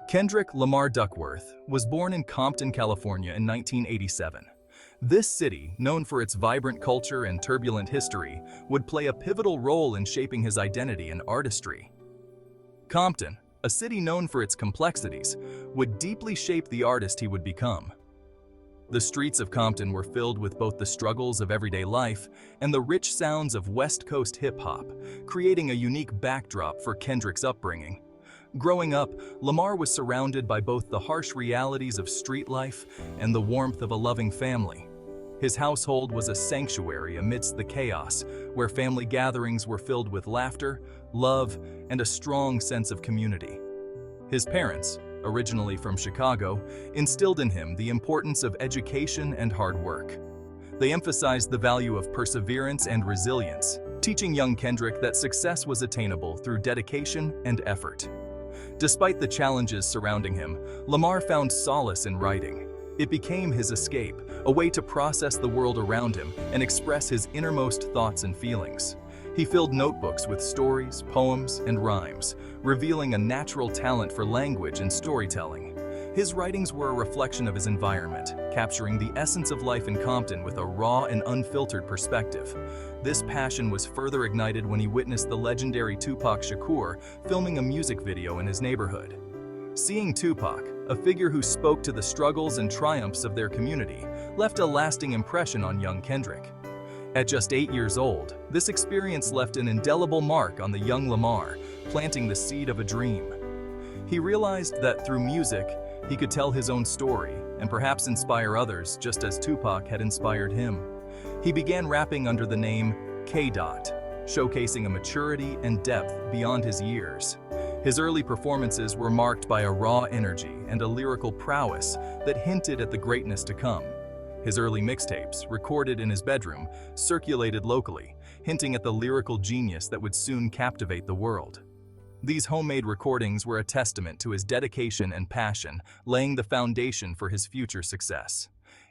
Kendrick Lamar Duckworth was born in Compton, California in 1987. This city, known for its vibrant culture and turbulent history, would play a pivotal role in shaping his identity and artistry. Compton, a city known for its complexities, would deeply shape the artist he would become. The streets of Compton were filled with both the struggles of everyday life and the rich sounds of West Coast hip-hop, creating a unique backdrop for Kendrick's upbringing. Growing up, Lamar was surrounded by both the harsh realities of street life and the warmth of a loving family. His household was a sanctuary amidst the chaos, where family gatherings were filled with laughter, love, and a strong sense of community. His parents, originally from Chicago, instilled in him the importance of education and hard work. They emphasized the value of perseverance and resilience, teaching young Kendrick that success was attainable through dedication and effort. Despite the challenges surrounding him, Lamar found solace in writing. It became his escape, a way to process the world around him and express his innermost thoughts and feelings. He filled notebooks with stories, poems, and rhymes, revealing a natural talent for language and storytelling. His writings were a reflection of his environment, capturing the essence of life in Compton with a raw and unfiltered perspective. This passion was further ignited when he witnessed the legendary Tupac Shakur filming a music video in his neighborhood. Seeing Tupac, a figure who spoke to the struggles and triumphs of their community, left a lasting impression on young Kendrick. At just 8 years old, this experience left an indelible mark on the young Lamar, planting the seed of a dream. He realized that through music, he could tell his own story and perhaps inspire others just as Tupac had inspired him. He began rapping under the name K-Dot, showcasing a maturity and depth beyond his years. His early performances were marked by a raw energy and a lyrical prowess that hinted at the greatness to come. His early mixtapes, recorded in his bedroom, circulated locally, hinting at the lyrical genius that would soon captivate the world. These homemade recordings were a testament to his dedication and passion, laying the foundation for his future success.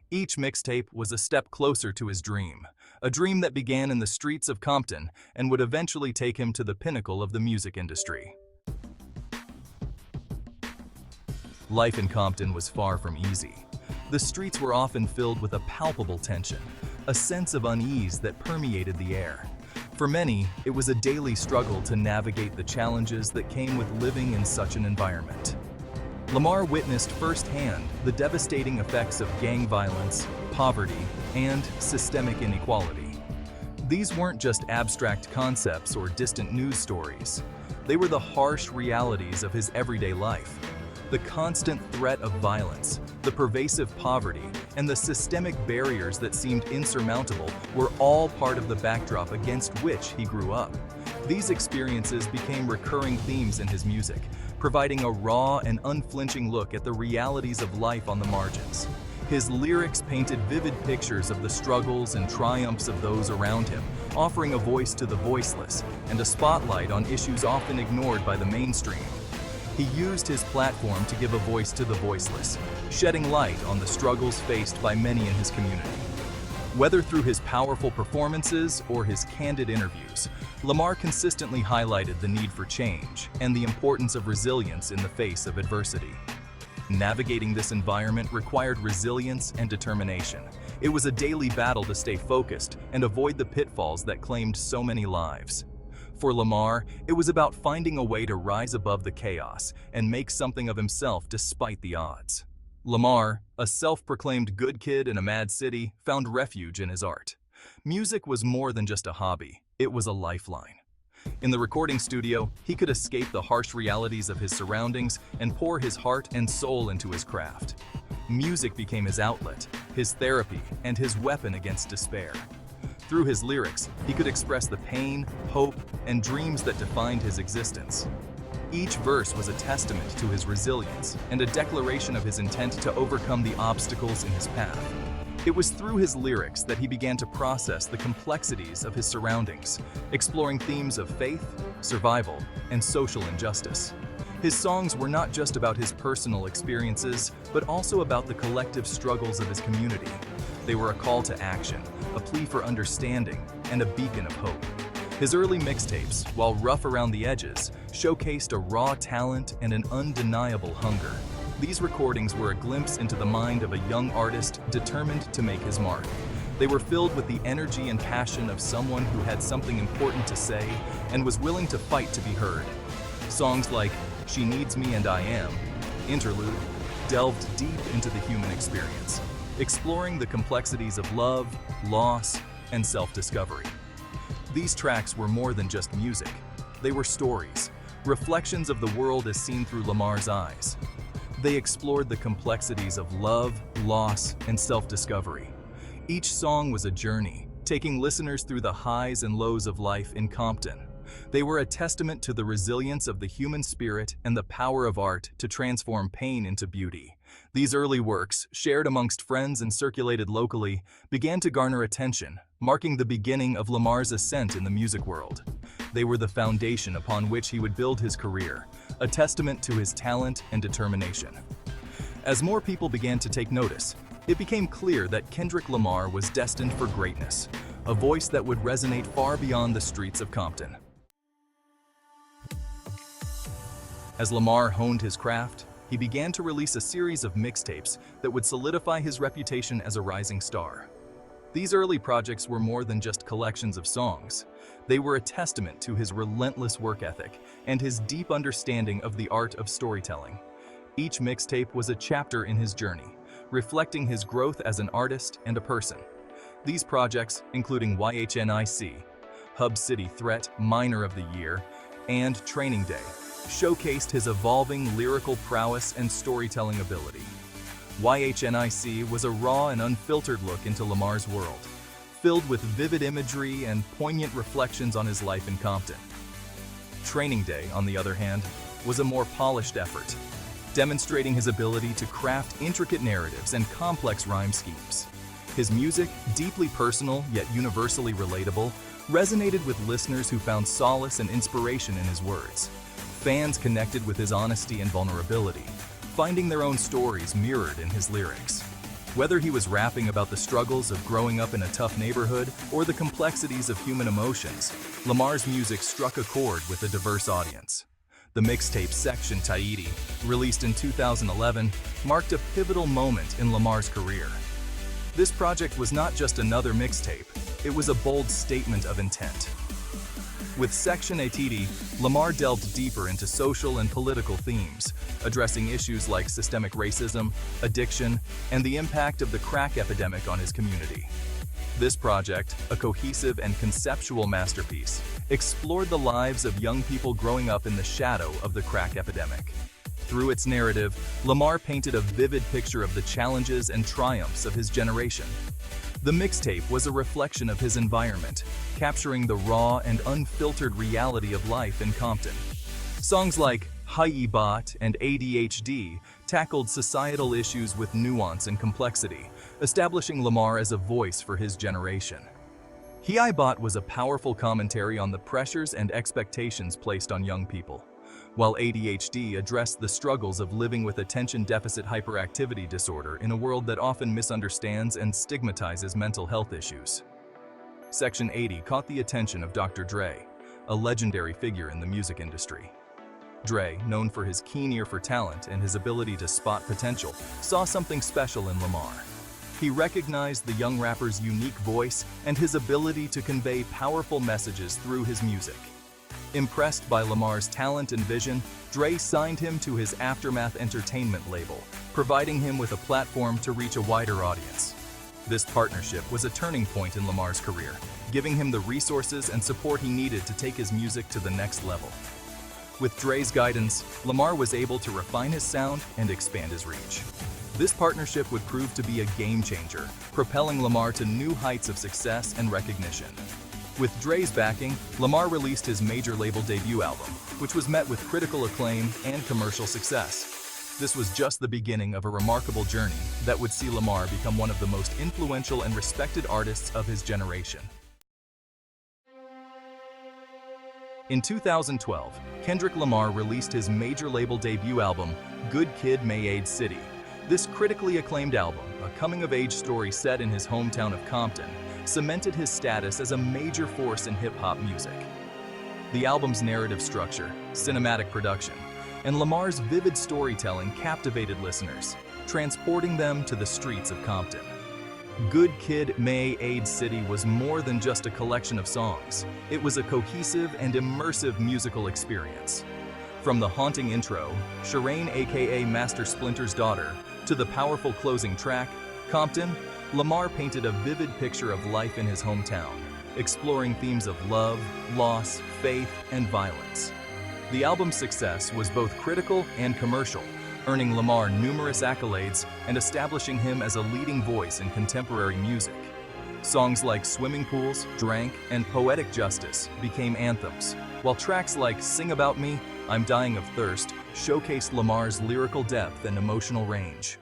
Each mixtape was a step closer to his dream, a dream that began in the streets of Compton and would eventually take him to the pinnacle of the music industry. Life in Compton was far from easy. The streets were often filled with a palpable tension, a sense of unease that permeated the air. For many, it was a daily struggle to navigate the challenges that came with living in such an environment. Lamar witnessed firsthand the devastating effects of gang violence, poverty, and systemic inequality. These weren't just abstract concepts or distant news stories. They were the harsh realities of his everyday life. The constant threat of violence, the pervasive poverty, and the systemic barriers that seemed insurmountable were all part of the backdrop against which he grew up. These experiences became recurring themes in his music, providing a raw and unflinching look at the realities of life on the margins. His lyrics painted vivid pictures of the struggles and triumphs of those around him, offering a voice to the voiceless and a spotlight on issues often ignored by the mainstream. He used his platform to give a voice to the voiceless, shedding light on the struggles faced by many in his community. Whether through his powerful performances or his candid interviews, Lamar consistently highlighted the need for change and the importance of resilience in the face of adversity. Navigating this environment required resilience and determination. It was a daily battle to stay focused and avoid the pitfalls that claimed so many lives. For Lamar, it was about finding a way to rise above the chaos and make something of himself despite the odds. Lamar, a self-proclaimed good kid in a mad city, found refuge in his art. Music was more than just a hobby, it was a lifeline. In the recording studio, he could escape the harsh realities of his surroundings and pour his heart and soul into his craft. Music became his outlet, his therapy, and his weapon against despair. Through his lyrics, he could express the pain, hope, and dreams that defined his existence. Each verse was a testament to his resilience and a declaration of his intent to overcome the obstacles in his path. It was through his lyrics that he began to process the complexities of his surroundings, exploring themes of faith, survival, and social injustice. His songs were not just about his personal experiences, but also about the collective struggles of his community. They were a call to action, a plea for understanding, and a beacon of hope. His early mixtapes, while rough around the edges, showcased a raw talent and an undeniable hunger. These recordings were a glimpse into the mind of a young artist determined to make his mark. They were filled with the energy and passion of someone who had something important to say and was willing to fight to be heard. Songs like She Needs Me and I Am, Interlude, delved deep into the human experience, exploring the complexities of love, loss, and self-discovery. These tracks were more than just music. They were stories, reflections of the world as seen through Lamar's eyes. They explored the complexities of love, loss, and self-discovery. Each song was a journey, taking listeners through the highs and lows of life in Compton. They were a testament to the resilience of the human spirit and the power of art to transform pain into beauty. These early works, shared amongst friends and circulated locally, began to garner attention, marking the beginning of Lamar's ascent in the music world. They were the foundation upon which he would build his career, a testament to his talent and determination. As more people began to take notice, it became clear that Kendrick Lamar was destined for greatness, a voice that would resonate far beyond the streets of Compton. As Lamar honed his craft, he began to release a series of mixtapes that would solidify his reputation as a rising star. These early projects were more than just collections of songs. They were a testament to his relentless work ethic and his deep understanding of the art of storytelling. Each mixtape was a chapter in his journey, reflecting his growth as an artist and a person. These projects, including YHNIC, Hub City Threat Minor of the Year, and Training Day, showcased his evolving lyrical prowess and storytelling ability. YHNIC was a raw and unfiltered look into Lamar's world, filled with vivid imagery and poignant reflections on his life in Compton. Training Day, on the other hand, was a more polished effort, demonstrating his ability to craft intricate narratives and complex rhyme schemes. His music, deeply personal yet universally relatable, resonated with listeners who found solace and inspiration in his words. Fans connected with his honesty and vulnerability, finding their own stories mirrored in his lyrics. Whether he was rapping about the struggles of growing up in a tough neighborhood or the complexities of human emotions, Lamar's music struck a chord with a diverse audience. The mixtape Section Tahiti, released in 2011, marked a pivotal moment in Lamar's career. This project was not just another mixtape, it was a bold statement of intent. With Section Tahiti, Lamar delved deeper into social and political themes, addressing issues like systemic racism, addiction, and the impact of the crack epidemic on his community. This project, a cohesive and conceptual masterpiece, explored the lives of young people growing up in the shadow of the crack epidemic. Through its narrative, Lamar painted a vivid picture of the challenges and triumphs of his generation. The mixtape was a reflection of his environment, capturing the raw and unfiltered reality of life in Compton. Songs like Hi-Bot and ADHD tackled societal issues with nuance and complexity, establishing Lamar as a voice for his generation. Hi-Bot was a powerful commentary on the pressures and expectations placed on young people, while ADHD addressed the struggles of living with attention deficit hyperactivity disorder in a world that often misunderstands and stigmatizes mental health issues. Section 80 caught the attention of Dr. Dre, a legendary figure in the music industry. Dre, known for his keen ear for talent and his ability to spot potential, saw something special in Lamar. He recognized the young rapper's unique voice and his ability to convey powerful messages through his music. Impressed by Lamar's talent and vision, Dre signed him to his Aftermath Entertainment label, providing him with a platform to reach a wider audience. This partnership was a turning point in Lamar's career, giving him the resources and support he needed to take his music to the next level. With Dre's guidance, Lamar was able to refine his sound and expand his reach. This partnership would prove to be a game changer, propelling Lamar to new heights of success and recognition. With Dre's backing, Lamar released his major label debut album, which was met with critical acclaim and commercial success. This was just the beginning of a remarkable journey that would see Lamar become one of the most influential and respected artists of his generation. In 2012, Kendrick Lamar released his major label debut album, Good Kid, Made City. This critically acclaimed album, a coming-of-age story set in his hometown of Compton, cemented his status as a major force in hip-hop music. The album's narrative structure, cinematic production, and Lamar's vivid storytelling captivated listeners, transporting them to the streets of Compton. Good Kid, Made City was more than just a collection of songs. It was a cohesive and immersive musical experience. From the haunting intro, Shireen aka Master Splinter's daughter, to the powerful closing track, Compton, Lamar painted a vivid picture of life in his hometown, exploring themes of love, loss, faith, and violence. The album's success was both critical and commercial, earning Lamar numerous accolades and establishing him as a leading voice in contemporary music. Songs like Swimming Pools, Drank, and Poetic Justice became anthems, while tracks like Sing About Me, I'm Dying of Thirst showcased Lamar's lyrical depth and emotional range.